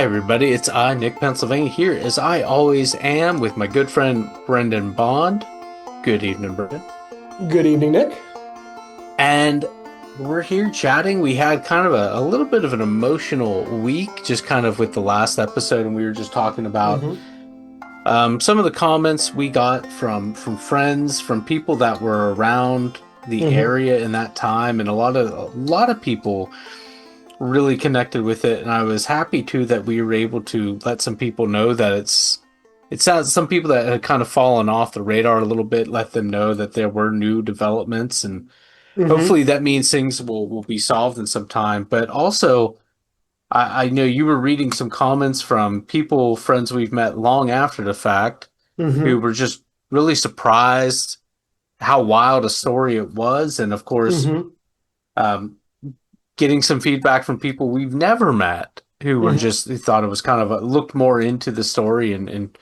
Hi, everybody. It's I, Nick Pennsylvania, here as I always am with my good friend Brendan Bond. Good evening, Brendan. Good evening, Nick. And we're here chatting. We had kind of a little bit of an emotional week, just kind of with the last episode, and we were just talking about hmm some of the comments we got from friends, from people that were around the hmm area in that time, and a lot of people really connected with it, and I was happy too that we were able to let some people know that it sounds some people that had kind of fallen off the radar a little bit, let them know that there were new developments, and hmm hopefully that means things will be solved in some time. But also, I know you were reading some comments from people, friends we've met long after the fact, who hmm were just really surprised how wild a story it was, and of course, hmm um, getting some feedback from people we've never met who were hmm just who thought it was kind of looked more into the story and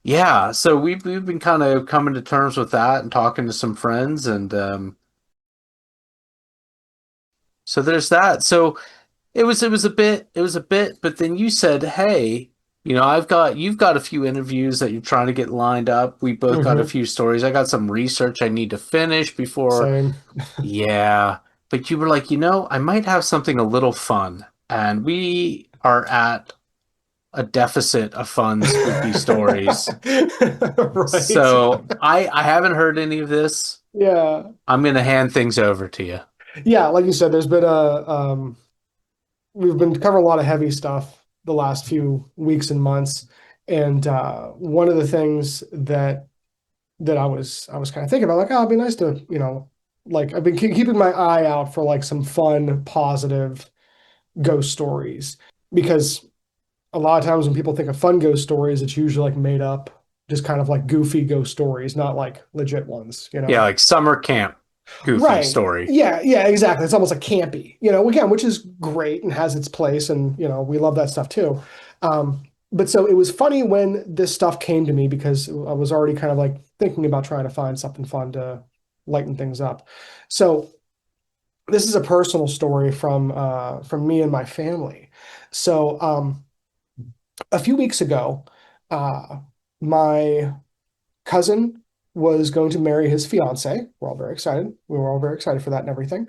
yeah, so we've been kind of coming to terms with that and talking to some friends and so there's that. So it was a bit, but then you said, hey, you've got a few interviews that you're trying to get lined up. We both got a hmm few stories. I got some research I need to finish before. Same. Yeah, but you were like, I might have something a little fun, and we are at a deficit of fun, spooky stories. Right. So I haven't heard any of this. Yeah. I'm gonna hand things over to you. Yeah, like you said, there's been we've been covering a lot of heavy stuff the last few weeks and months. And one of the things that I was kind of thinking about, like, oh, it'd be nice to, like I've been keeping my eye out for like some fun, positive ghost stories because a lot of times when people think of fun ghost stories, it's usually like made up, just kind of like goofy ghost stories, not like legit ones, you Yeah, know? like summer camp goofy Right. story. Yeah, yeah, exactly. It's almost like campy, again, which is great and has its place, and we love that stuff too. But so it was funny when this stuff came to me because I was already kind of like thinking about trying to find something fun to lighten things up. So this is a personal story from me and my family. So a few weeks ago, uh, my cousin was going to marry his fiance. We're all very excited. We were all very excited for that and everything.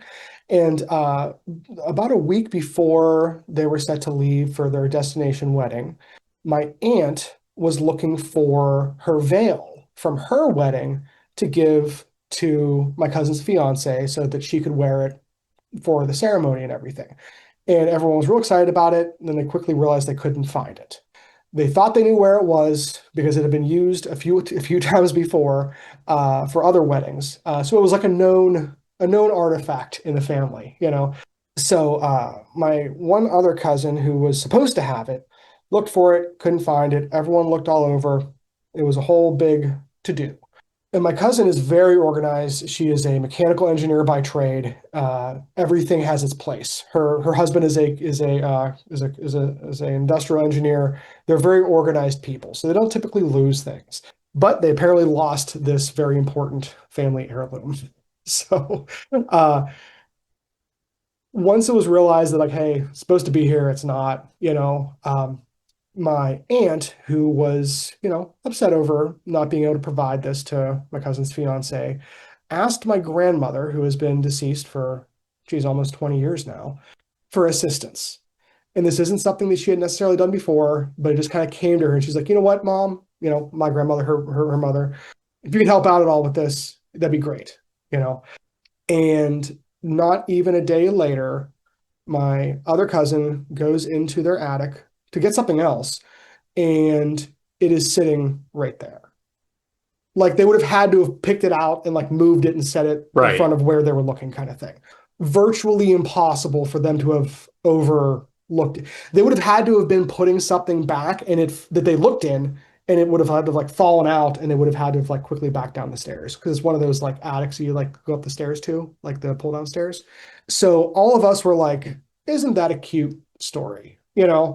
And about a week before they were set to leave for their destination wedding, my aunt was looking for her veil from her wedding to give to my cousin's fiance so that she could wear it for the ceremony and everything. And everyone was real excited about it. And then they quickly realized they couldn't find it. They thought they knew where it was because it had been used a few times before for other weddings. So it was like a known artifact in the family. So my one other cousin who was supposed to have it looked for it, couldn't find it. Everyone looked all over. It was a whole big to do. And my cousin is very organized. She is a mechanical engineer by trade. Everything has its place. Her husband is a industrial engineer. They're very organized people, so they don't typically lose things. But they apparently lost this very important family heirloom. So once it was realized that, like, hey, it's supposed to be here, it's not. My aunt, who was, upset over not being able to provide this to my cousin's fiance, asked my grandmother, who has been deceased for, geez, almost 20 years now, for assistance. And this isn't something that she had necessarily done before, but it just kind of came to her. And she's like, you know what, Mom? My grandmother, her mother, if you could help out at all with this, that'd be great, you know? And not even a day later, my other cousin goes into their attic to get something else, and it is sitting right there. Like they would have had to have picked it out and like moved it and set it in Right. front of where they were looking, kind of thing. Virtually impossible for them to have overlooked it. They would have had to have been putting something back and it that they looked in, and it would have had to have like fallen out, and they would have had to have like quickly back down the stairs because it's one of those like attics you like go up the stairs to, like the pull down stairs. So all of us were like, isn't that a cute story?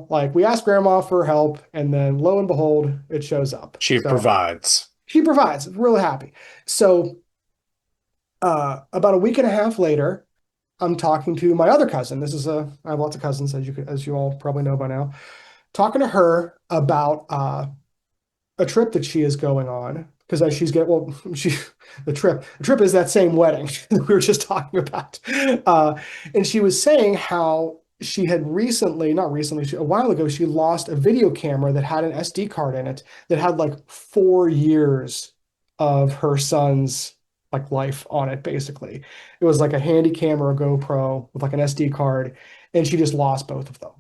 Like we asked grandma for help, and then lo and behold, it shows up. She So provides. she provides, really happy. So about a week and a half later, I'm talking to my other cousin. I have lots of cousins, as you all probably know by now. talking to her about a trip that she is going on because as she's getting well, she the trip is that same wedding that we were just talking about, and she was saying how she had recently, not recently, a while ago, she lost a video camera that had an SD card in it that had like 4 years of her son's like life on it. Basically, it was like a handy camera, GoPro with like an SD card, and she just lost both of them.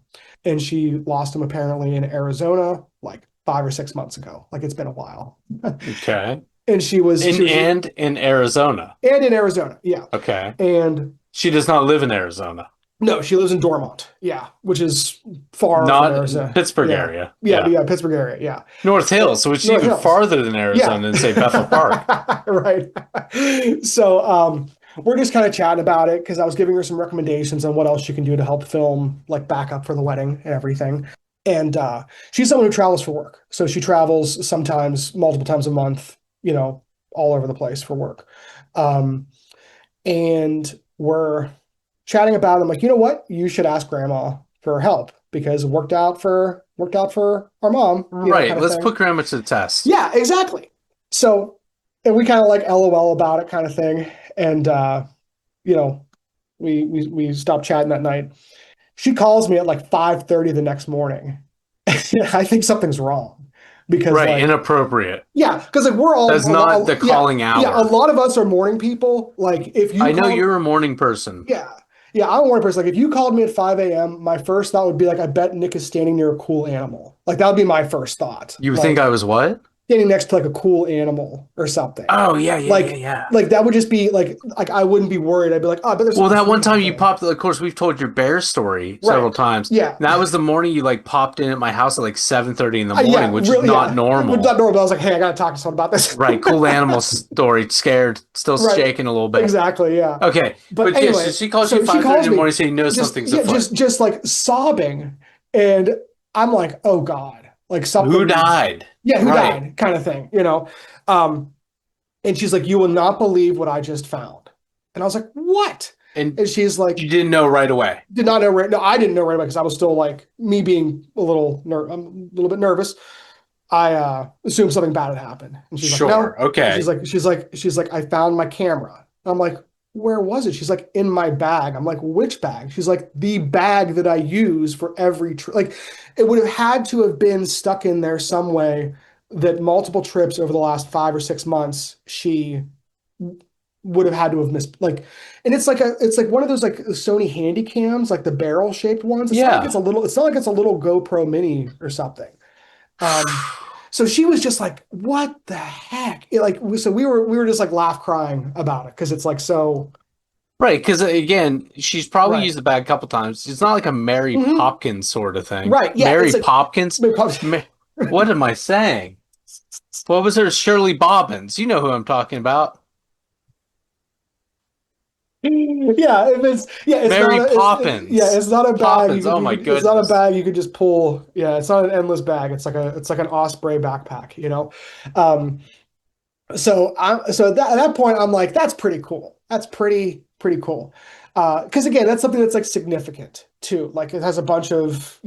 And she lost them apparently in Arizona like 5 or 6 months ago. Like it's been a while. Okay. And she was And in Arizona. and in Arizona, yeah. Okay. And She does not live in Arizona. no, she lives in Dormont, yeah, which is far from Not in Arizona. Pittsburgh Yeah, area. yeah, Yeah. yeah, Pittsburgh area, yeah. North Hills, which is North even Hills, farther than yeah. Arizona than say Bethel Park. Right. So we're just kind of chatting about it because I was giving her some recommendations on what else she can do to help film like backup for the wedding and everything. And she's someone who travels for work. So she travels sometimes multiple times a month, all over the place for work. Um, and we're chatting about it. I'm like, you know what? You should ask grandma for help because it worked out for our mom, Right. kind of Let's thing. put grandma to the test. Yeah, exactly. So, and we kind of like LOL about it kind of thing. And you know, we stopped chatting that night. She calls me at like 5:30 the next morning. I think something's wrong because Right. like Inappropriate. yeah, because like we're all That's not the yeah, calling yeah, a hour. lot of us are morning people. Like if you I know called you're a morning person. yeah. Yeah, I'm a morning person. Like if you called me at 5 a.m., my first thought would be like, I bet Nick is standing near a cool animal. Like that would be my first thought. You would think I Like was what? standing next to like a cool animal or something. Oh, yeah, yeah, yeah, Like yeah. like that would just be like I wouldn't be worried. I'd be like, oh, I bet there's Well, something that one freaky time you happening. popped, of course, we've told your bear story several Right. times. Yeah. And that was the morning you like popped in at my house at like 7:30 in the morning, Yeah, which is really, not yeah. It was not normal. normal, but I was like, hey, I gotta talk to someone about this. Right, cool animal story, scared, still Right. shaking a little bit. Exactly, yeah. Okay, But but yes, so anyway, she calls you so she 5:30 calls in the me morning saying you know just something's yeah, afoot. just like sobbing. And I'm like, oh God, like Who something, died? yeah, who Right. died, kind of thing. Um, and she's like, you will not believe what I just found. And I was like, what? And And she's like, you didn't know right away. did not know right. No, I didn't know right away because I was still like me being I'm a little bit nervous. I assumed something bad had happened. And she's like, Sure. no. And Okay. she's like, I found my camera. And I'm like, where was it? She's like, in my bag. I'm like, which bag? She's like, the bag that I use for every trip. Like, it would have had to have been stuck in there some way that multiple trips over the last 5 or 6 months, she would have had to have missed. Like, and it's like one of those like Sony handy cams, like the barrel shaped ones. Yeah. It's not like it's a little GoPro mini or something. So she was just like, "What the heck?" So we were just like laugh crying about it because it's like so Right, because again, she's probably right, used the bag a couple times. It's not like a Mary hmm Popkins sort of thing. right, yeah. Mary It's like Popkins? Ma- what am I saying? What was her? Shirley Bobbins. You know who I'm talking about. yeah, if it's yeah, it's not Mary yeah, Poppins. it's not a bag Poppins. Oh my it's not a goodness. bag you could just pull. Yeah, it's not an endless bag. It's like an Osprey backpack. Um, so at that point I'm like, that's pretty cool. That's pretty cool. Because again, that's something that's like significant too. Like it has a bunch of,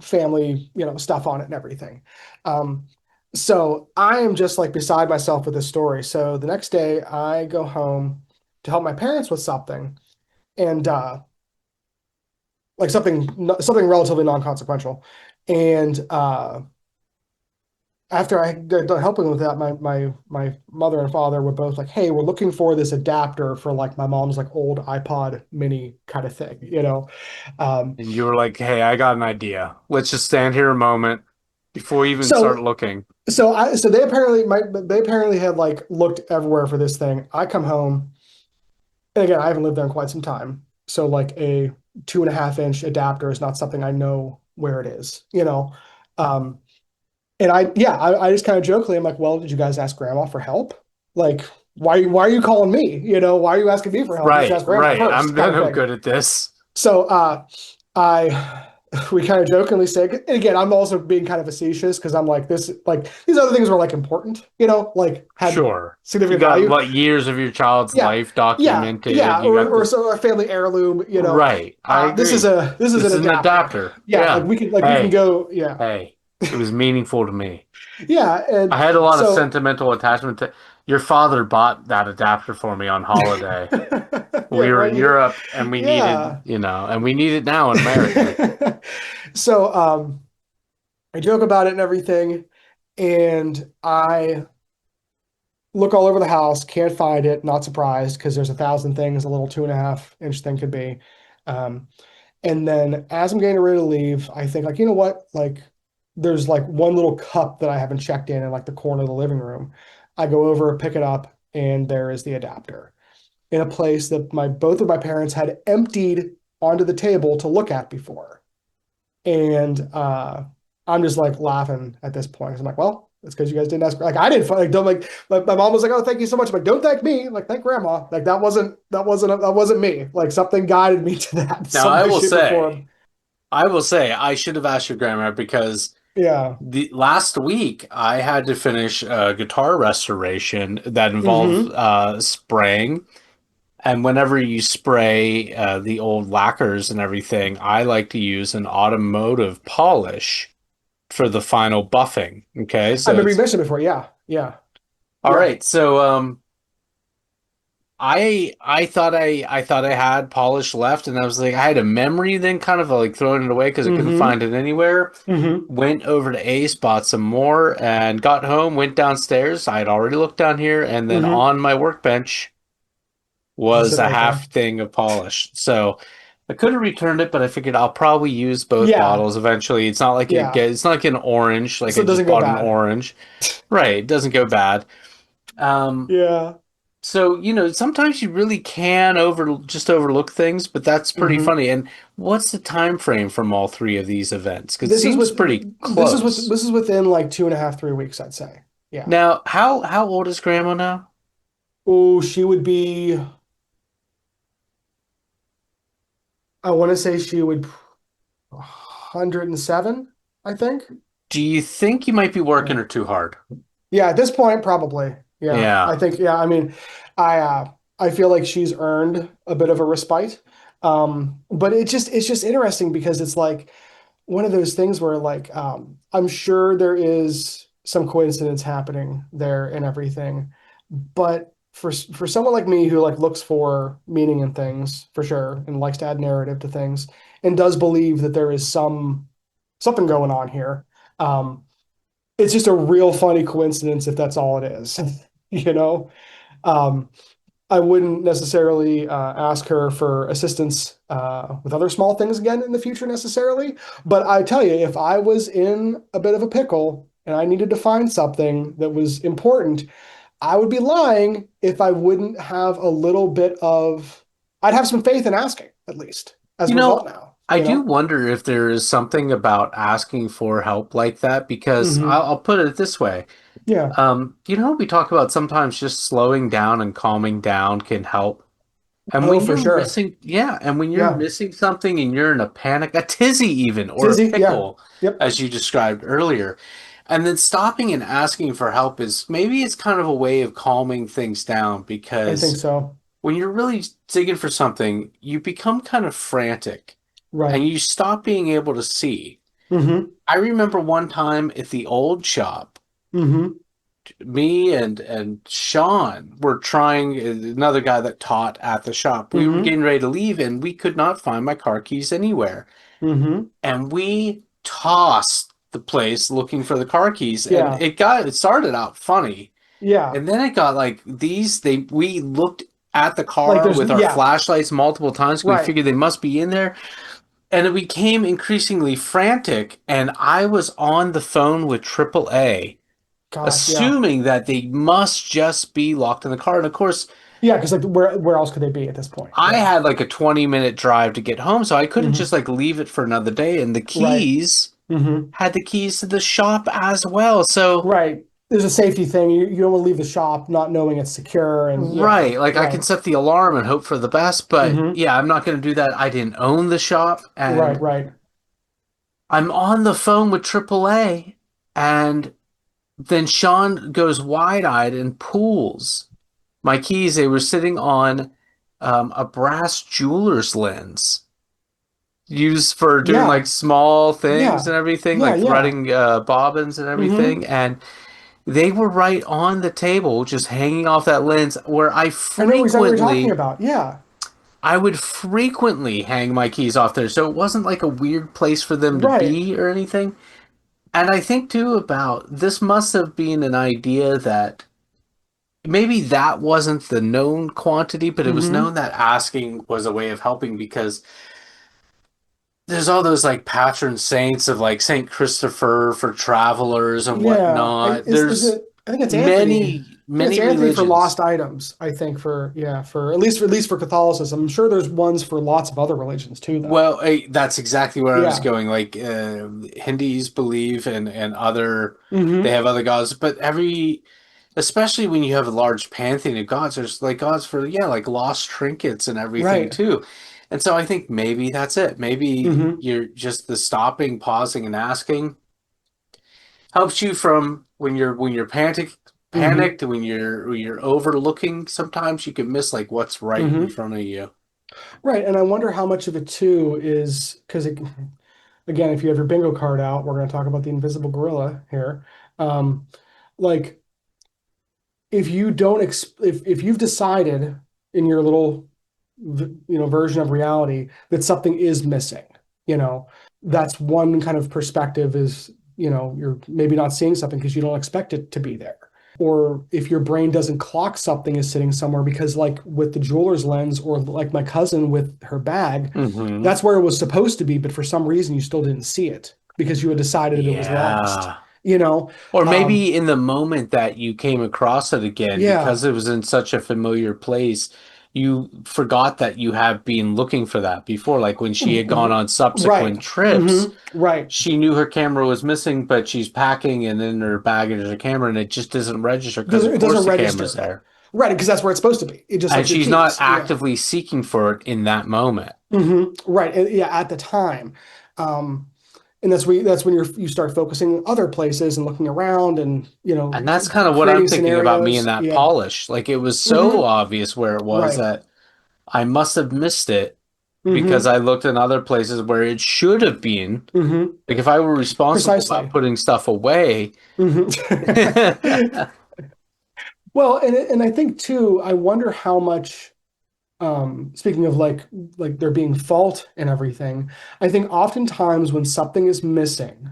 family, stuff on it and everything. Um, so I am just like beside myself with this story. So the next day I go home to help my parents with something and like something relatively non-consequential. And after I got done helping with that, my mother and father were both like, "Hey, we're looking for this adapter for like my mom's like old iPod mini kind of thing." Um, And you were like, hey, I got an idea. Let's just stand here a moment before we even start so looking. so they apparently had like looked everywhere for this thing. I come home, and again, I haven't lived there in quite some time, so like a 2.5 inch adapter is not something I know where it is. Um, And I just kind of jokingly, I'm like, well, did you guys ask grandma for help? Like, why are you calling me? Why are you asking me for help? You should Right, ask grandma right. first, I'm kind of no thing. good at this. So I we kind of jokingly say, and again, I'm also being kind of facetious because I'm like this, like these other things were like important, like had Sure. You significant got value. what years of your child's Yeah, life yeah, documented. yeah, You got or this. so a family heirloom. Right. I agree. This is an This is an adapter. adapter. Yeah, Yeah. like we can Hey, go. Yeah, hey. It was meaningful to me. yeah, I and had a lot of so sentimental attachment to your father bought that adapter for me on holiday. yeah, We were right. in Europe and we needed, Yeah. and we need it now in America. So I joke about it and everything, and I look all over the house, can't find it, not surprised because there's a thousand things a little 2.5 inch thing could be. Um, and then as I'm getting ready to leave, I think like, you know what? Like there's like one little cup that I haven't checked in like the corner of the living room. I go over, pick it up, and there is the adapter in a place that my both of my parents had emptied onto the table to look at before. And I'm just like laughing at this point. 'Cause I'm like, well, it's because you guys didn't ask. Like I didn't like don't like my mom was like, oh, thank you so much. I'm like, don't thank me. Like, thank grandma. Like that wasn't me. Like something guided me to that Now, some way, shape, or form. I will say, I should have asked your grandma because Yeah. the last week I had to finish a guitar restoration that involved Mm-hmm. spraying. And whenever you spray the old lacquers and everything, I like to use an automotive polish for the final buffing. Okay, I so remember you it's mentioned before. Yeah. Yeah. all Yeah. right. So I thought I had polish left, and I was like, I had a memory then, kind of like throwing it away because I couldn't Mm-hmm. find it anywhere. Mm-hmm. Went over to Ace, bought some more, and got home. Went downstairs. I had already looked down here, and then Mm-hmm. on my workbench Just was sitting a right there. half thing of polish. So I could have returned it, but I figured I'll probably use both Yeah. bottles eventually. Yeah. It's not like an orange, like So I it just doesn't go bought an bad. orange. Right, it doesn't go bad. Um, Yeah. so sometimes you really can just overlook things, but that's pretty Mm-hmm. funny. And what's the time frame from all three of these events? Because it seems pretty close. This is within like 2.5, 3 weeks, I'd say. Yeah. Now, how old is Grandma now? Oh, she would be, I want to say she would 107, I think. Do you think you might be working Yeah. her too hard? Yeah, at this point, probably. Yeah. I Yeah. think, yeah, I mean, I I feel like she's earned a bit of a respite. But it's just interesting because it's like one of those things where like I'm sure there is some coincidence happening there and everything, but for someone like me who like looks for meaning in things for sure and likes to add narrative to things and does believe that there is something going on here, um, it's just a real funny coincidence if that's all it is, you know. Um, I wouldn't necessarily ask her for assistance with other small things again in the future necessarily. But I tell you, if I was in a bit of a pickle and I needed to find something that was important, I would be lying if I wouldn't have a little bit of, I'd have some faith in asking, at least, as You a result know, now, I do wonder if there is something about asking for help like that because Hmm. I'll put it this way. Yeah. We talk about sometimes just slowing down and calming down can help. And Oh, when for you're sure. missing, yeah, and when you're Yeah. missing something and you're in a panic, a tizzy even, or a Tizzy. Yeah. pickle, Yep. as you described earlier, and then stopping and asking for help is maybe it's kind of a way of calming things down I think because so. when you're really digging for something, you become kind of frantic Right. and you stop being able to see. Hmm. I remember one time at the old shop, Hmm. me and Sean were trying, another guy that taught at the shop. We were Hmm. getting ready to leave and we could not find my car keys anywhere. Hmm. And we tossed the place looking for the car keys and Yeah. it started out funny. Yeah. And then it got like we looked at the Like car there's, with our yeah. flashlights multiple times. We Right. figured they must be in there. And it became increasingly frantic. And I was on the phone with AAA, Gosh. Yeah. assuming that they must just be locked in the car. And of course, Yeah. Because like where else could they be at this point? I Yeah. had like a 20-minute drive to get home, so I couldn't just Hmm. like leave it for another day. And the Right. keys Hmm. had the keys to the shop as well. So, Right. There's a safety thing. You don't want to leave the shop not knowing it's secure. And yeah. right, like I can Right. set the alarm and hope for the best, but Hmm. yeah, I'm not going to do that. I didn't own the shop, Right. and Right. I'm on the phone with AAA, and then Sean goes wide-eyed and pulls my keys. They were sitting on a brass jeweler's lens used for doing like Yeah, small things yeah, and everything, yeah, like yeah. threading bobbins and Mm-hmm. everything. And they were right on the table, just hanging off that lens where I know exactly what you're talking about. Yeah, I would frequently hang my keys off there. So it wasn't like a weird place for them to right. be or anything. And I think too about this must have been an idea that maybe that wasn't the known quantity, but it was Mm-hmm. known that asking was a way of helping because there's all those like patron saints of like Saint Christopher for travelers and Yeah. whatnot. Is There's it? I think it's Anthony. I think it's many Anthony for religions. lost items. I think for yeah for at least for Catholicism. I'm sure there's ones for lots of other religions too, though. Well, that's exactly where I was Yeah. going. Like Hindus believe and other they Mm-hmm. have other gods, but every especially when you have a large pantheon of gods, there's like gods for yeah, like lost trinkets and everything Right. too. And so I think maybe that's it. Maybe Mm-hmm. you're just the stopping, pausing, and asking helps you from when you're Mm-hmm. panicked, when you're overlooking. Sometimes you can miss like what's right in Mm-hmm. front of you. Right. And I wonder how much of it too is because again, if you have your bingo card out, we're going to talk about the invisible gorilla here. Um, like if you don't if you've decided in your little version of reality that something is missing, you know, that's one kind of perspective is, you're maybe not seeing something because you don't expect it to be there. Or if your brain doesn't clock something is sitting somewhere because like with the jeweler's lens or like my cousin with her bag, Hmm. that's where it was supposed to be, but for some reason you still didn't see it because you had decided that it was lost, Yeah. you know? Or Um, maybe in the moment that you came across it again, yeah. because it was in such a familiar place, you forgot that you have been looking for that before. Like when she had gone on Right. subsequent trips, Right. she knew her camera was missing, but she's packing and in her baggage is a camera, and it just doesn't register because, of It course, doesn't the camera's register. there. Right, because that's where it's supposed to be. It just And like your she's not keys. Yeah. actively seeking for it in that moment. Right. Yeah, at the time. Um, and that's when you start focusing other places and looking around and And that's kind of what I'm creating thinking about me and scenarios. that Yeah. polish. Like it was so hmm obvious where it was Right. that I must have missed it because hmm I looked in other places where it should have been. hmm Like if I were responsible about Precisely. putting stuff away. hmm Well, and I think too, I wonder how much speaking of like there being fault and everything, I think oftentimes when something is missing,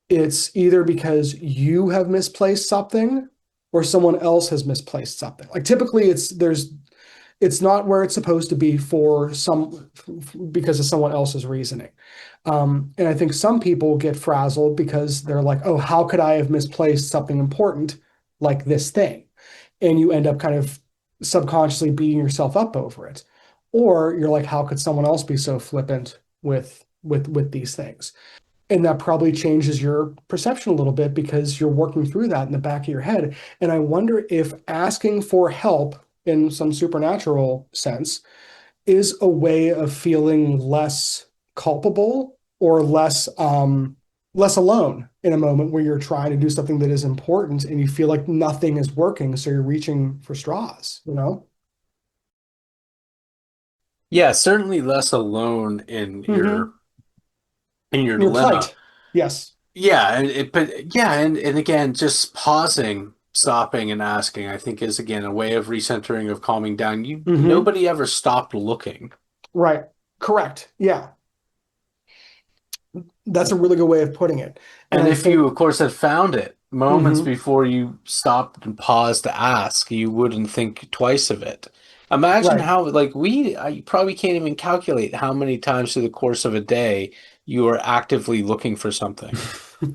it's either because you have misplaced something or someone else has misplaced something. Like typically it's not where it's supposed to be for some because of someone else's reasoning. And I think some people get frazzled because they're like, oh, how could I have misplaced something important like this thing? And you end up kind of subconsciously beating yourself up over it. Or you're like, how could someone else be so flippant with these things? And that probably changes your perception a little bit because you're working through that in the back of your head. And I wonder if asking for help in some supernatural sense is a way of feeling less culpable or less alone in a moment where you're trying to do something that is important and you feel like nothing is working, so you're reaching for straws. Yeah, certainly less alone Mm-hmm. in your Your dilemma. plight. Yes. Yeah, but yeah, and again, just pausing, stopping and asking, I think is again a way of recentering, of calming down. You Mm-hmm. nobody ever stopped looking. Right. Correct. Yeah. That's a really good way of putting it. And And I if you, think, of course, had found it moments mm-hmm. before you stopped and paused to ask, you wouldn't think twice of it. Imagine Right. how, like, you probably can't even calculate how many times through the course of a day you are actively looking for something.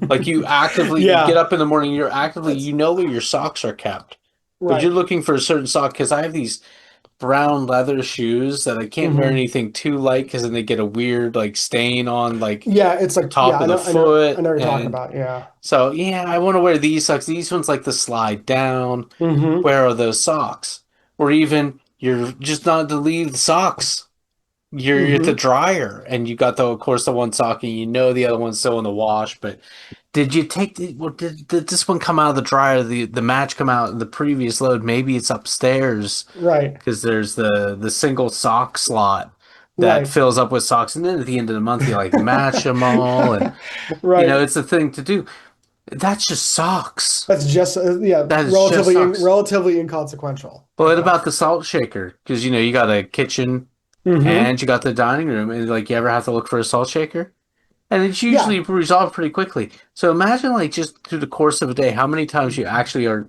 Like, you get Yeah. up in the morning, you're actively, That's you know where your socks are kept, but you're right. looking for a certain sock because I have these brown leather shoes that I can't wear Mm-hmm. anything too light because then they get a weird, like, stain on, like, Yeah, it's the like, yeah, top of the I foot. know what you're talking And about. Yeah. so, yeah, I want to wear these socks. These ones like the slide down. Mm-hmm. Where are those socks? Or even you're just not to leave the socks. you're at the Hmm. dryer and you got the, of course, the one sock and you know the other one's still in the wash, but did you take the, well, did this one come out of the dryer, the match come out in the previous load? Maybe it's upstairs Right. because there's the single sock slot that Right. fills up with socks, and then at the end of the month you like match them all, and Right. it's a thing to do. That's just socks. That's just yeah, That is just socks. relatively inconsequential But at what best. about the salt shaker? Because you got a kitchen Hmm. and you got the dining room, and like you ever have to look for a salt shaker? And it's Yeah. usually resolved pretty quickly. So imagine like just through the course of a day, how many times you actually are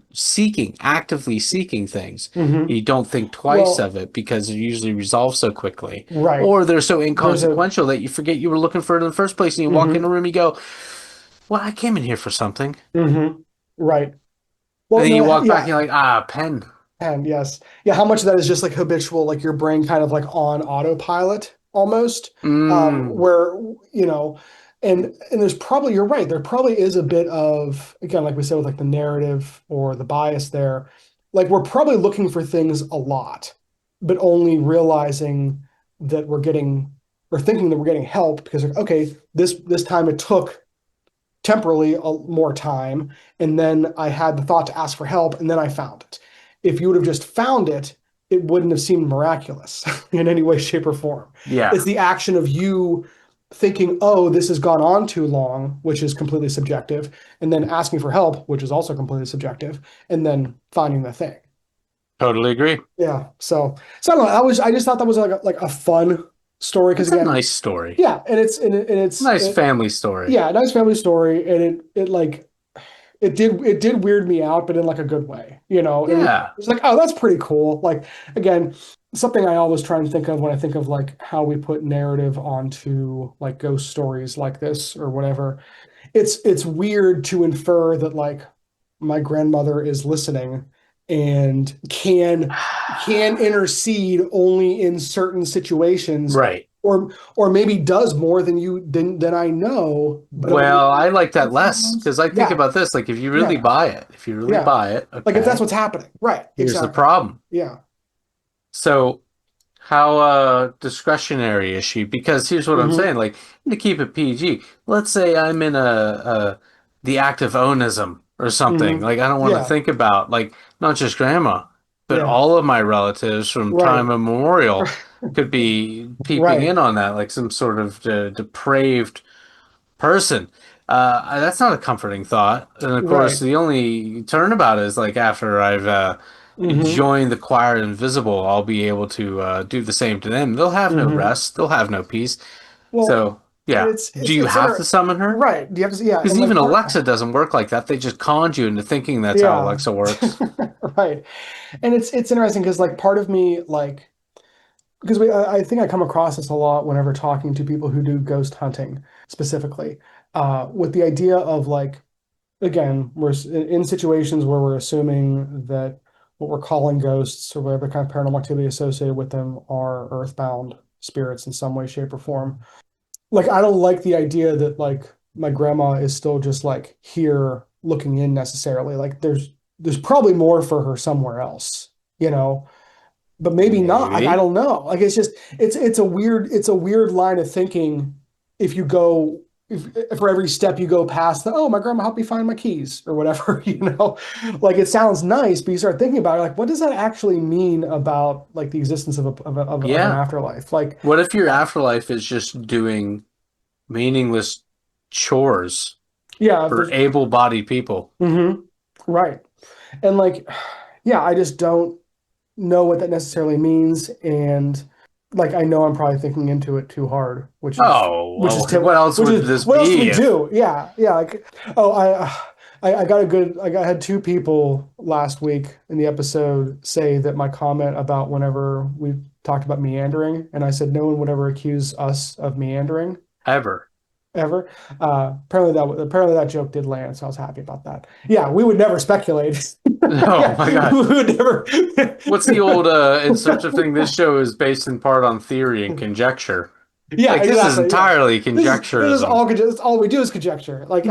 actively seeking things. Hmm. You don't think twice of Well, it because they're usually resolved so quickly. right. Or they're so There's a inconsequential that you forget you were looking for it in the first place and you walk in hmm the room, you go, well, I came in here for something. hmm right. And Well, then no, you walk back and yeah. you're like, ah, pen. And yes. Yeah, how much of that is just like habitual, like your brain kind of like on autopilot almost, Mm, where, you know, and there's probably, you're right, there probably is a bit of, again, like we said with like the narrative or the bias there, like we're probably looking for things a lot, but only realizing that we're getting, or thinking that we're getting help because like, okay, this time it took temporally more time, and then I had the thought to ask for help, and then I found it. If you would have just found it, it wouldn't have seemed miraculous in any way, shape, or form. yeah, It's the action of you thinking, oh, this has gone on too long, which is completely subjective, and then asking for help, which is also completely subjective, and then finding the thing. totally agree. Yeah. So I don't know. I just thought that was like a fun story because It's a again, nice story. yeah, and Nice family story. yeah, nice family story, and it like it did weird me out, but in like a good way. It Yeah. was like, oh, that's pretty cool. Like again, something I always try and think of when I think of like how we put narrative onto like ghost stories like this or whatever. It's weird to infer that like my grandmother is listening and can intercede only in certain situations, Right. or maybe does more than I know, but only Well, I like that less sometimes. because I think Yeah, about this. Like, yeah, if you really yeah. buy it, Like if that's okay, what's happening, right? here's the Exactly. problem. Yeah. So, how discretionary is she? Because here's what I'm Hmm. saying. Like, to keep it PG, let's say I'm in the act of onism or something. Hmm. Like, I don't want to Yeah. think about like not just grandma, but Yeah. all of my relatives from time Right. immemorial could be peeping Right. in on that, like some sort of depraved person. That's not a comforting thought. And of course, Right. the only turnabout is like after I've Hmm. joined the choir invisible, I'll be able to do the same to them. They'll have no Hmm. rest. They'll have no peace. Well, So, and yeah. it's Do it's you it's have to summon her? right. Do you have to? Yeah, Because and like even part. Alexa doesn't work like that. They just conned you into thinking that's how Yeah. Alexa works. Right. And it's interesting because like part of me like because I think I come across this a lot whenever talking to people who do ghost hunting specifically, with the idea of like again we're in situations where we're assuming that what we're calling ghosts or whatever kind of paranormal activity associated with them are earthbound spirits in some way, shape, or form. Like I don't like the idea that like my grandma is still just like here looking in necessarily. Like there's probably more for her somewhere else, you know, but maybe not. Like I Maybe. don't know. Like it's just it's a weird line of thinking if you go if for every step you go past the my grandma helped me find my keys or whatever, like it sounds nice, but you start thinking about it, like what does that actually mean about like the existence of an Yeah. afterlife? Like What if your afterlife is just doing meaningless chores yeah, if for there's able-bodied people? hmm right. And like, yeah, I just don't know what that necessarily means. And like, I know I'm probably thinking into it too hard, which is, Oh, which is, well, what else which would is, this what else do we be if do? Yeah. Yeah. Like, oh, I had two people last week in the episode say that my comment about whenever we talked about meandering, and I said no one would ever accuse us of meandering ever? ever. Apparently that joke did land, so I was happy about that. Yeah, we would never speculate. Oh Yeah, my God. we would never. What's the old in search of thing? This show is based in part on theory and conjecture. Yeah, Like this is exactly. Yeah. entirely This is conjecturism. all we do is conjecture. Like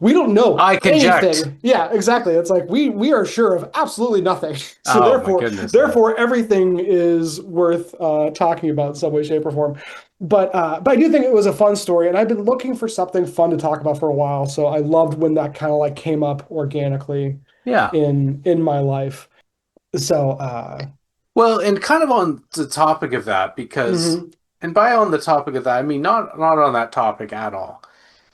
we don't know I conject. anything. Yeah, exactly. It's like we are sure of absolutely nothing. So Oh my goodness, yeah. therefore everything is worth talking about in some way, shape, or form. But I do think it was a fun story, and I've been looking for something fun to talk about for a while. So I loved when that kind of like came up organically Yeah. in my life. So Well, and kind of on the topic of that, because, mhm, and by on the topic of that, I mean not on that topic at all.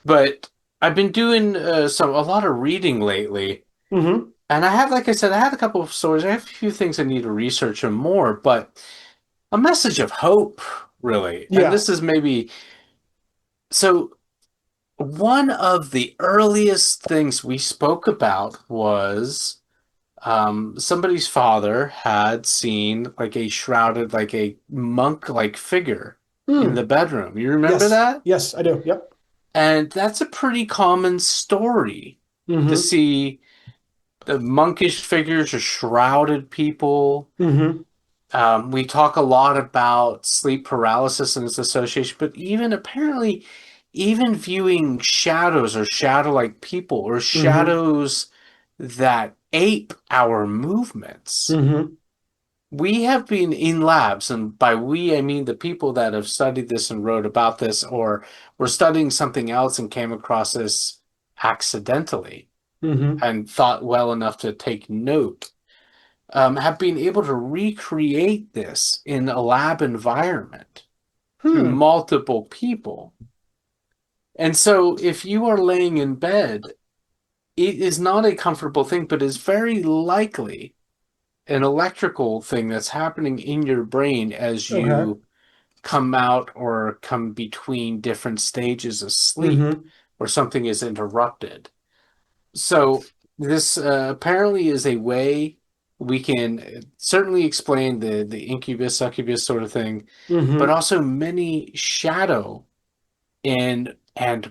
But I've been doing a lot of reading lately, mhm. and I have, like I said, I had a couple of stories. I have a few things I need to research and more, but a message of hope, really. And Yeah. this is maybe so. One of the earliest things we spoke about was somebody's father had seen like a shrouded, like a monk-like figure in the Hmm. bedroom. You remember Yes. that? Yes, I do. Yep. And that's a pretty common story to Hmm. see the monkish figures or shrouded people. Hmm. We talk a lot about sleep paralysis and its association, but even apparently, even viewing shadows or shadow-like people or Hmm. shadows that ape our movements. Hmm. We have been in labs, and by we, I mean the people that have studied this and wrote about this, or were studying something else and came across this accidentally Hmm. and thought well enough to take note, have been able to recreate this in a lab environment through Hmm. multiple people. And so if you are laying in bed, it is not a comfortable thing, but is very likely an electrical thing that's happening in your brain as Okay. you come out or come between different stages of sleep Hmm. or something is interrupted. So this apparently is a way we can certainly explain the incubus succubus sort of thing, but Hmm. also many shadow and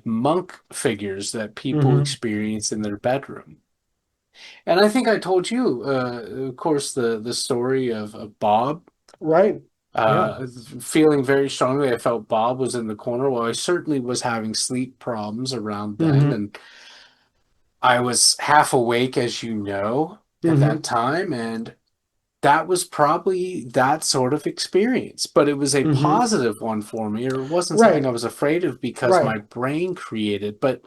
monk figures that people Hmm. experience in their bedroom. And I think I told you, of course, the story of Bob. Right. Yeah. Feeling very strongly, I felt Bob was in the corner. Well, I certainly was having sleep problems around then, Hmm. and I was half awake, as you know, at that Hmm. time, and that was probably that sort of experience. But it was a Hmm. positive one for me, or it wasn't something I Right. was afraid of because my Right. brain created. But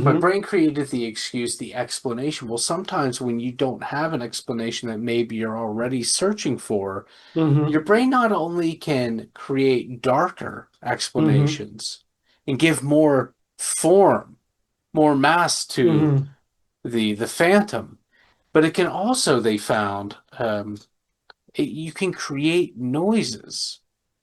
my Hmm. brain created the excuse, the explanation. Well, sometimes when you don't have an explanation that maybe you're already searching for, your Hmm. brain not only can create darker Hmm. explanations and give more form, more mass to Hmm. the phantom, but it can also, they found, you can create noises.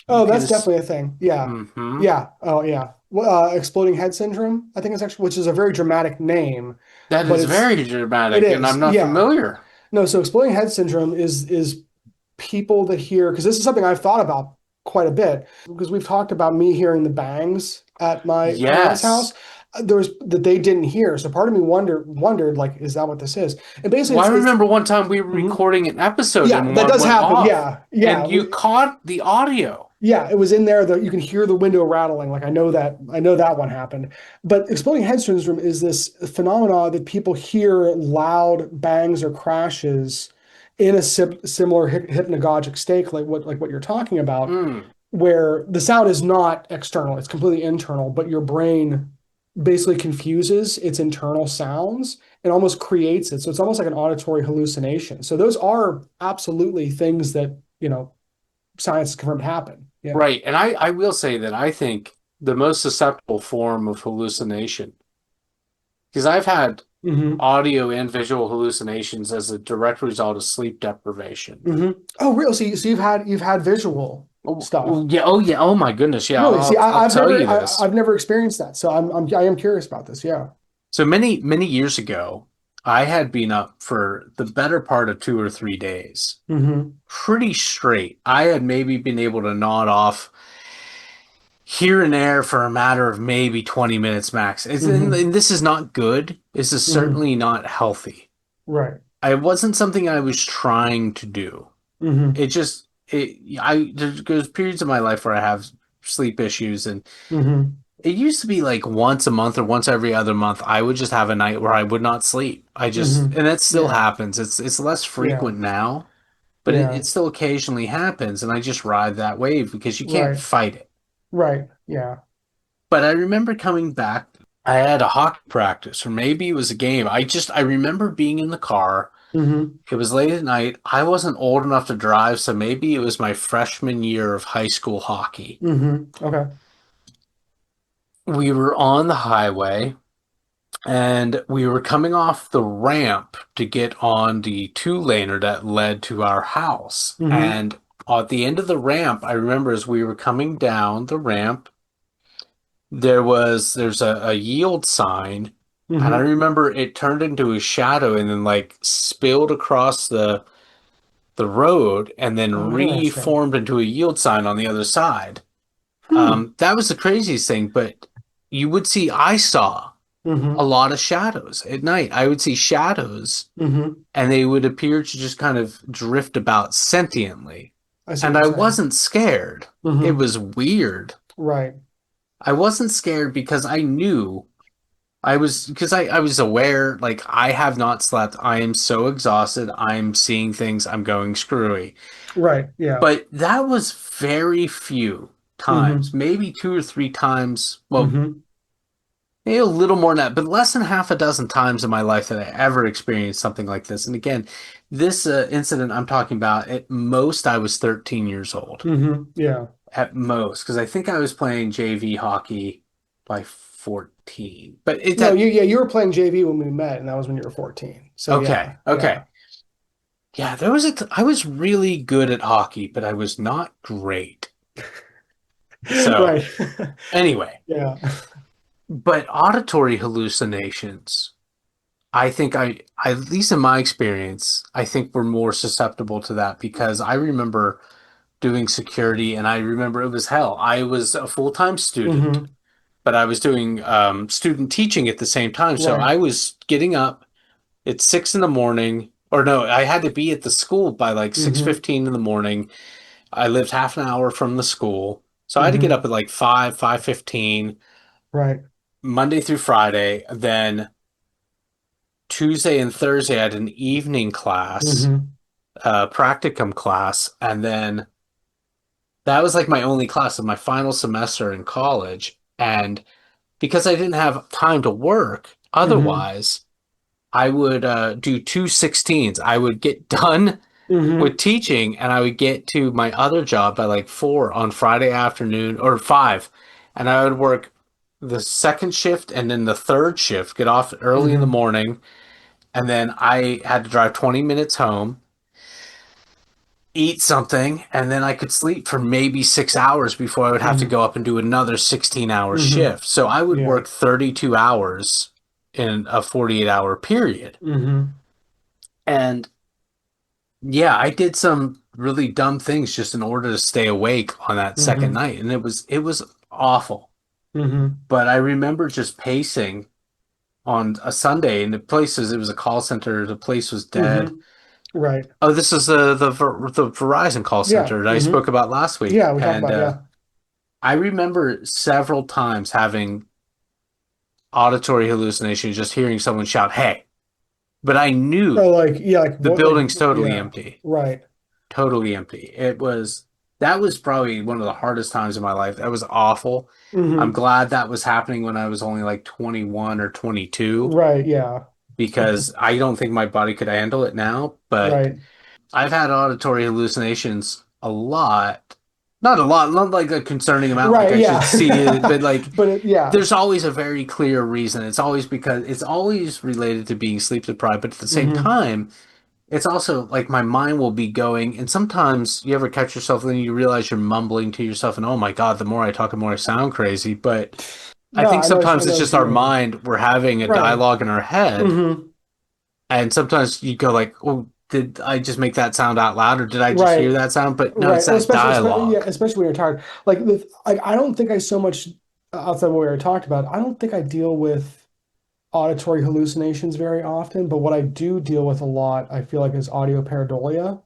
You Oh, can, that's definitely a thing. Yeah. mm-hmm. Yeah. Oh, yeah. Well, exploding head syndrome, I think it's actually, which is a very dramatic name, That but is very it dramatic, and I'm is. not Yeah. familiar. No, so exploding head syndrome is people that hear, because this is something I've thought about quite a bit, because we've talked about me hearing the bangs at my aunt's house. Yes. There was that they didn't hear. So part of me wondered like, is that what this is? And basically Well, I it's remember one time we were mhm. recording an episode Yeah, and that one does went happen. off, Yeah. Yeah. and you caught the audio. Yeah, it was in there that you can hear the window rattling. Like I know that one happened. But exploding head syndrome is this phenomena that people hear loud bangs or crashes in a similar hypnagogic state, like what you're talking about, Mm. where the sound is not external, it's completely internal, but your brain basically confuses its internal sounds and almost creates it. So it's almost like an auditory hallucination. So those are absolutely things that, science has confirmed happen. Yeah. Right. And I will say that I think the most susceptible form of hallucination, because I've had Hmm. audio and visual hallucinations as a direct result of sleep deprivation. Hmm. Oh, really? So you've had visual Oh, stuff. oh, yeah. Oh, yeah. Oh, my goodness. Yeah. Really? See, I'll I've tell never you this. I've never experienced that. So I am curious about this. Yeah. So many years ago, I had been up for the better part of 2 or 3 days, Hmm. pretty straight. I had maybe been able to nod off here and there for a matter of maybe 20 minutes max. Hmm. And this is not good. This is Hmm. certainly not healthy. Right. It wasn't something I was trying to do. Hmm. There's periods of my life where I have sleep issues, and Hmm. it used to be like once a month or once every other month, I would just have a night where I would not sleep. Hmm. And that still Yeah. happens. It's less Yeah. frequent now, but Yeah. it still occasionally happens, and I just ride that wave because you can't Right. fight it. Right. Yeah. But I remember coming back. I had a hockey practice, or maybe it was a game. I remember being in the car. Hmm. It was late at night. I wasn't old enough to drive, so maybe it was my freshman year of high school hockey. Okay. We were on the highway and we were coming off the ramp to get on the two-laner that led to our house. Hmm. And at the end of the ramp, I remember as we were coming down the ramp, there's a yield sign, and I Hmm. remember it turned into a shadow and then like spilled across the road and then Oh, interesting. reformed into a yield sign on the other side. Hmm. That was the craziest thing, but I saw a Hmm. lot of shadows at night. I would see shadows Hmm. and they would appear to just kind of drift about sentiently. I see what And you're I saying. wasn't scared. It Hmm. was weird. Right. I wasn't scared because I knew I was aware, like, I have not slept. I am so exhausted. I'm seeing things. I'm going screwy. Right. Yeah. But that was very few times, Hmm. maybe two or three times. Well, Hmm. maybe a little more than that, but less than half a dozen times in my life that I ever experienced something like this. And again, this incident I'm talking about, at most, I was 13 years old. Yeah. At most, because I think I was playing JV hockey by 14. But it No, that you were playing JV when we met, and that was when you were 14. So okay, yeah, okay. yeah. Yeah, I was really good at hockey, but I was not great. So, Right. anyway, Yeah. but auditory hallucinations, at least in my experience, I think we're more susceptible to that because I remember doing security and I remember it was hell. I was a full-time student, Hmm. but I was doing student teaching at the same time. So Right. I was getting up at 6 in the morning, or no, I had to be at the school by like Hmm. 6:15 in the morning. I lived half an hour from the school. So I had to get Hmm. up at like 5:15, Right. Monday through Friday. Then Tuesday and Thursday, I had an evening class, Hmm. practicum class, and then that was like my only class of my final semester in college. And because I didn't have time to work Hmm. otherwise, I would do 2:16s. I would get done with Hmm. teaching and I would get to my other job by like 4 on Friday afternoon or 5. And I would work the second shift and then the third shift, get off early in the Hmm. morning. And then I had to drive 20 minutes home, eat something, and then I could sleep for maybe 6 hours before I would have to Hmm. go up and do another 16-hour Hmm. shift. So I would Yeah. work 32 hours in a 48-hour period. Hmm. And yeah, I did some really dumb things just in order to stay awake on that second Hmm. night, and it was awful. Hmm. But I remember just pacing on a Sunday, and it was a call center. The place was dead. Hmm. Right. Oh, this is the Verizon call Yeah. center that I Hmm. spoke about last week, Yeah. We talked and about, yeah. I remember several times having auditory hallucinations, just hearing someone shout, "Hey!" But I Oh, knew like, yeah, like the what, like, building's totally yeah. empty. Right. Totally empty. That was probably one of the hardest times in my life. That was awful. I'm Hmm. glad that was happening when I was only like 21 or 22 Right. Yeah. because I don't think my body could handle it now. But Right. I've had auditory hallucinations a lot. Not a lot, not like a concerning amount, like Right. I should see it, Yeah. but like But yeah. there's always a very clear reason. It's always related to being sleep deprived, but at the same Hmm. time, it's also like my mind will be going, and sometimes you ever catch yourself and then you realize you're mumbling to yourself, and oh my God, the more I talk, the more I sound crazy. But I No, think I sometimes it's know what just you our mean. mind, we're having a Right. dialogue in our head, Hmm. and sometimes you go like, oh, did I just make that sound out loud, or did I just hear Right. that sound? But no, Right. it's Well, that especially, yeah, dialogue. especially when you're tired. Like I don't think I so much outside of what we already talked about. I don't think I deal with auditory hallucinations very often, but what I do deal with a lot, I feel like, is audio pareidolia,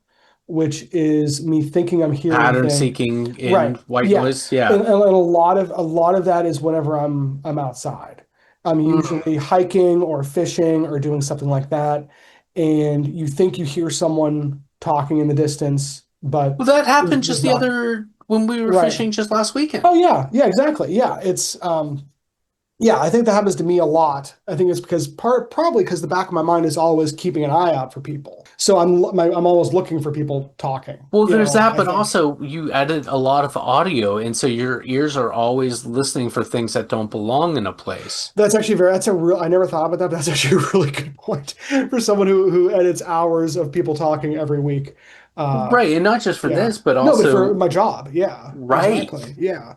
which is me thinking I'm hearing Pattern thing. seeking in Right. white Yeah. noise. Yeah. And a lot of that is whenever I'm outside. I'm Mm. usually hiking or fishing or doing something like that. And you think you hear someone talking in the distance, but Well, that happened just there's the not. other when we were Right. fishing just last weekend. Oh yeah. Yeah, exactly. Yeah. Yeah, I think that happens to me a lot. I think it's because probably because the back of my mind is always keeping an eye out for people. So I'm always looking for people talking, Well, you there's know, that, I but think. also you edit a lot of audio, and so your ears are always listening for things that don't belong in a place. That's a real, I never thought about that, but that's actually a really good point for someone who edits hours of people talking every week. Uh, Right, and not just for yeah. this, but No, but for also my job. Yeah, right. exactly. Yeah.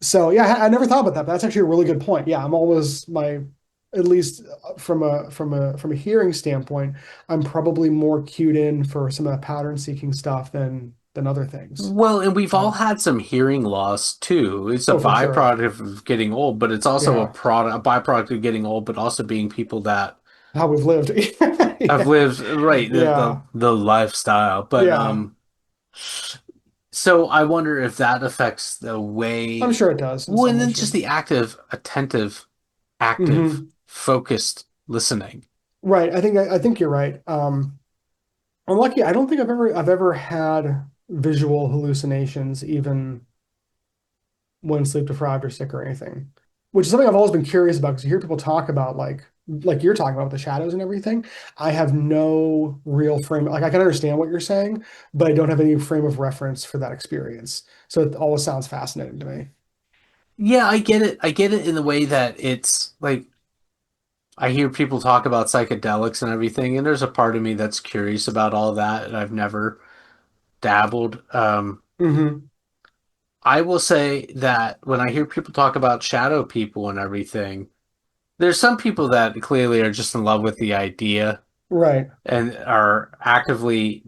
So yeah, I never thought about that, but that's actually a really good point. Yeah, I'm always at least from a hearing standpoint, I'm probably more cued in for some of the pattern seeking stuff than other things. Well, and we've all So, had some hearing loss too. It's a oh, for sure. byproduct of getting old, but it's also Yeah, a byproduct of getting old, but also being people that how we've lived. have Yeah, lived right yeah, the lifestyle. But yeah. so I wonder if that affects the I'm way, sure it does in well, some and way, then just sure. the active, Hmm. focused listening. Right. I think you're right. I'm lucky. I don't think I've ever had visual hallucinations, even when sleep deprived or sick or anything, which is something I've always been curious about because you hear people talk about like you're talking about with the shadows and everything. I have no real frame. Like I can understand what you're saying, but I don't have any frame of reference for that experience. So it always sounds fascinating to me. Yeah, I get it. I get it in the way that it's like I hear people talk about psychedelics and everything, and there's a part of me that's curious about all that, and I've never dabbled. Hmm. I will say that when I hear people talk about shadow people and everything, there's some people that clearly are just in love with the idea Right. and are actively,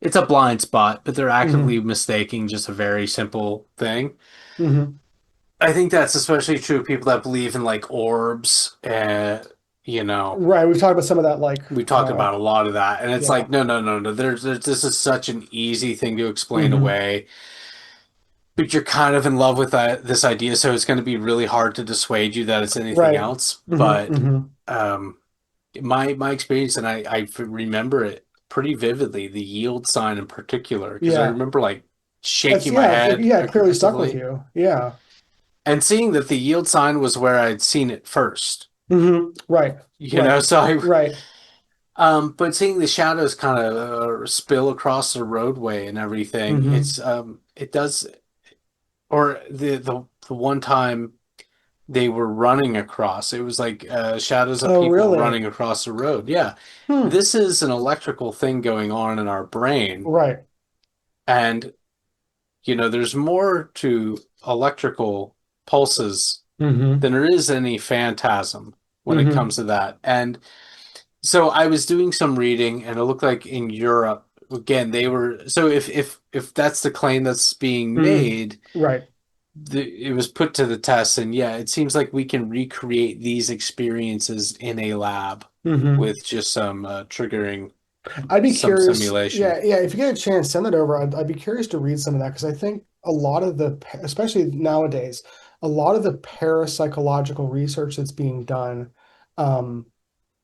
it's a blind spot, but they're actively Hmm. mistaking just a very simple thing. Hmm. I think that's especially true of people that believe in like orbs and, you know, Right. We've talked about some of that, like, we talked about a lot of that. And it's yeah. like, no, no, no, no. This is such an easy thing to explain Hmm. away. But you're kind of in love with this idea, so it's going to be really hard to dissuade you that it's anything Right. else. Hmm. But Hmm. um, my experience, and I remember it pretty vividly, the yield sign in particular, because I Yeah. remember like That's shaking my yeah. head Yeah. It clearly stuck with aggressively you. Yeah. and seeing that the yield sign was where I'd seen it first. Hmm. Right. You know, Right. so I Right. but seeing the shadows kind of spill across the roadway and everything, Hmm. it does. Or the one time they were running across, it was like shadows of Oh, people really? running across the road. Yeah, Hmm. this is an electrical thing going on in our brain, Right. and there's more to electrical pulses Hmm. than there is any phantasm when it Hmm. comes to that. And so I was doing some reading, and it looked like in Europe, again, they were so if that's the claim that's being Hmm. made, Right. it was put to the test, and yeah, it seems like we can recreate these experiences in a lab Hmm. with just some triggering I'd be some curious. simulation. Yeah. Yeah. If you get a chance, send it over. I'd be curious to read some of that because I think a lot of especially nowadays, a lot of the parapsychological research that's being done, um,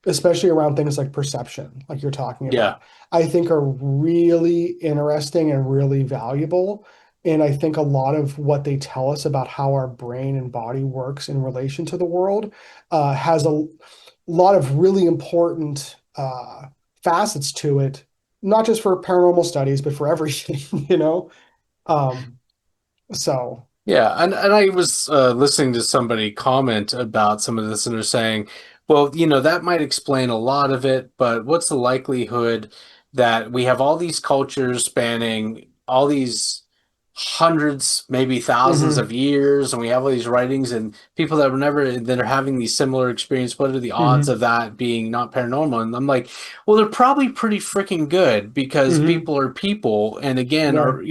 especially around things like perception, like you're talking Yeah. about, I think are really interesting and really valuable. And I think a lot of what they tell us about how our brain and body works in relation to the world has a lot of really important facets to it, not just for paranormal studies, but for everything, you know? Um, so, Yeah, and I was listening to somebody comment about some of this, and they're saying, well, that might explain a lot of it, but what's the likelihood that we have all these cultures spanning all these hundreds, maybe thousands of hmm. years, and we have all these writings and people that were never that are having these similar experiences. What are the odds Hmm. of that being not paranormal? And I'm like, well, they're probably pretty freaking good because Hmm. people are people, and again, Right. are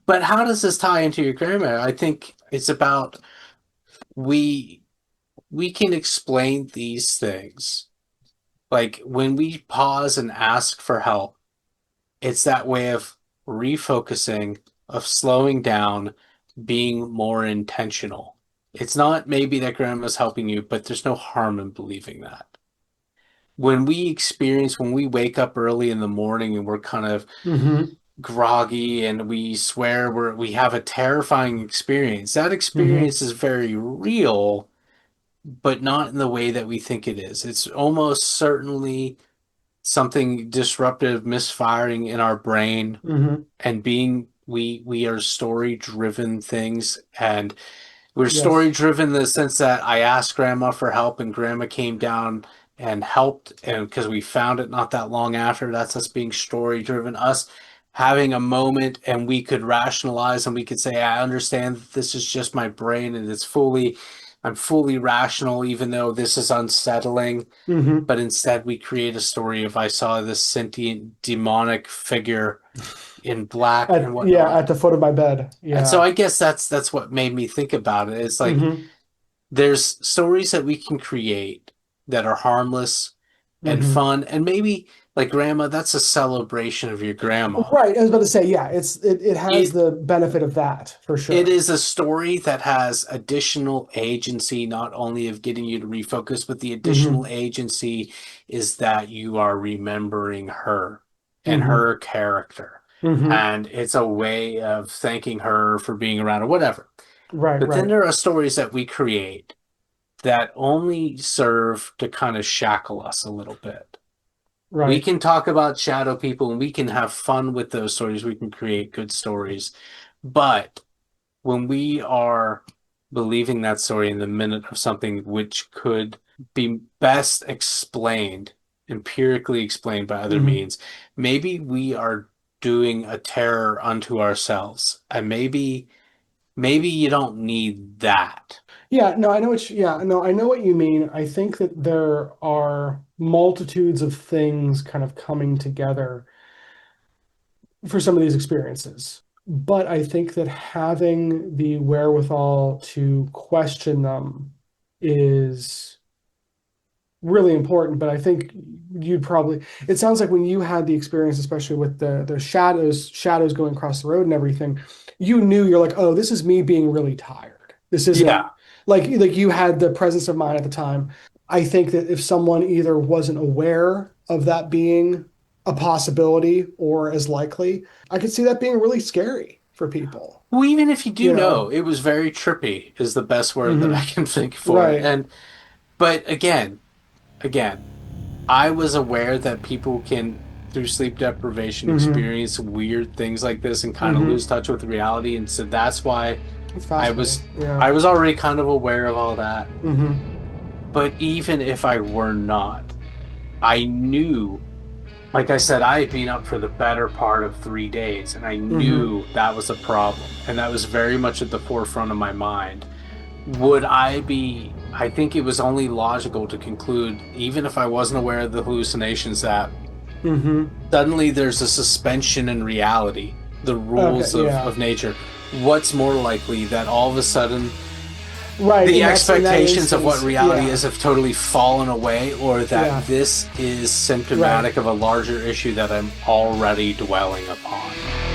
but how does this tie into your grammar? I think it's about we we can explain these things. Like when we pause and ask for help It's that way of refocusing, of slowing down, being more intentional. It's not maybe that grandma's helping you, but there's no harm in believing that. When we wake up early in the morning and we're kind of Hmm. groggy and we swear we have a terrifying experience, that Hmm. experience is very real, but not in the way that we think it is. It's almost certainly something disruptive misfiring in our brain, Hmm. and we are story driven things, and we're story Yes. driven in the sense that I asked grandma for help and grandma came down and helped, and because we found it not that long after. That's us being story driven, us having a moment, and we could rationalize and we could say, I understand that this is just my brain and I'm fully rational even though this is unsettling. Hmm. But instead we create a story of I saw this sentient demonic figure in black and Yeah, at whatnot. the foot of my bed. And so Yeah. I guess that's what made me think about it. It's like Hmm. there's stories that we can create that are harmless and Hmm. fun, and maybe like grandma, that's a celebration of your grandma. Right. I was about to say, yeah, it has It the benefit of that for it sure. is a story that has additional agency, not only of getting you to refocus, but the additional Hmm. agency is that you are remembering her and Hmm. her character. Hmm. And it's a way of thanking her for being around or whatever. Right, But then right, there are stories that we create that only serve to kind of shackle us a little bit. We right. can talk about shadow people and we can have fun with those stories. We can create good stories. But when we are believing that story in the minute of something which could be best explained, empirically explained by other Hmm. means, maybe we are doing a terror unto ourselves. And maybe you don't need that. Yeah, no, I know yeah, no, I know what you mean. I think that there are multitudes of things kind of coming together for some of these experiences. But I think that having the wherewithal to question them is really important. But I think you'd probably, it sounds like when you had the experience, especially with the shadows going across the road and everything, you knew, you're like, oh, this is me being really tired. This isn't Yeah. like you had the presence of mind at the time. I think that if someone either wasn't aware of that being a possibility or as likely, I could see that being really scary for people, Well, even if you do you know, know? it was very trippy is the best word that I Hmm. can think for it. Right. And but again, I was aware that people can, through sleep deprivation, Hmm. experience weird things like this and kind of lose Hmm. touch with reality. And so that's why It's I fascinating. was Yeah. I was already kind of aware of all that. Hmm. But even if I were not, I knew, like I said, I had been up for the better part of 3 days, and I Hmm. knew that was a problem. And that was very much at the forefront of my mind. I think it was only logical to conclude, even if I wasn't aware of the hallucinations, that Hmm. suddenly there's a suspension in reality, the Okay. rules Yeah. of nature. What's more likely that all of a sudden Right. the In that expectations of what instance, reality is yeah. have totally fallen away, or that Yeah. this is Right. symptomatic of a larger issue that I'm already dwelling upon?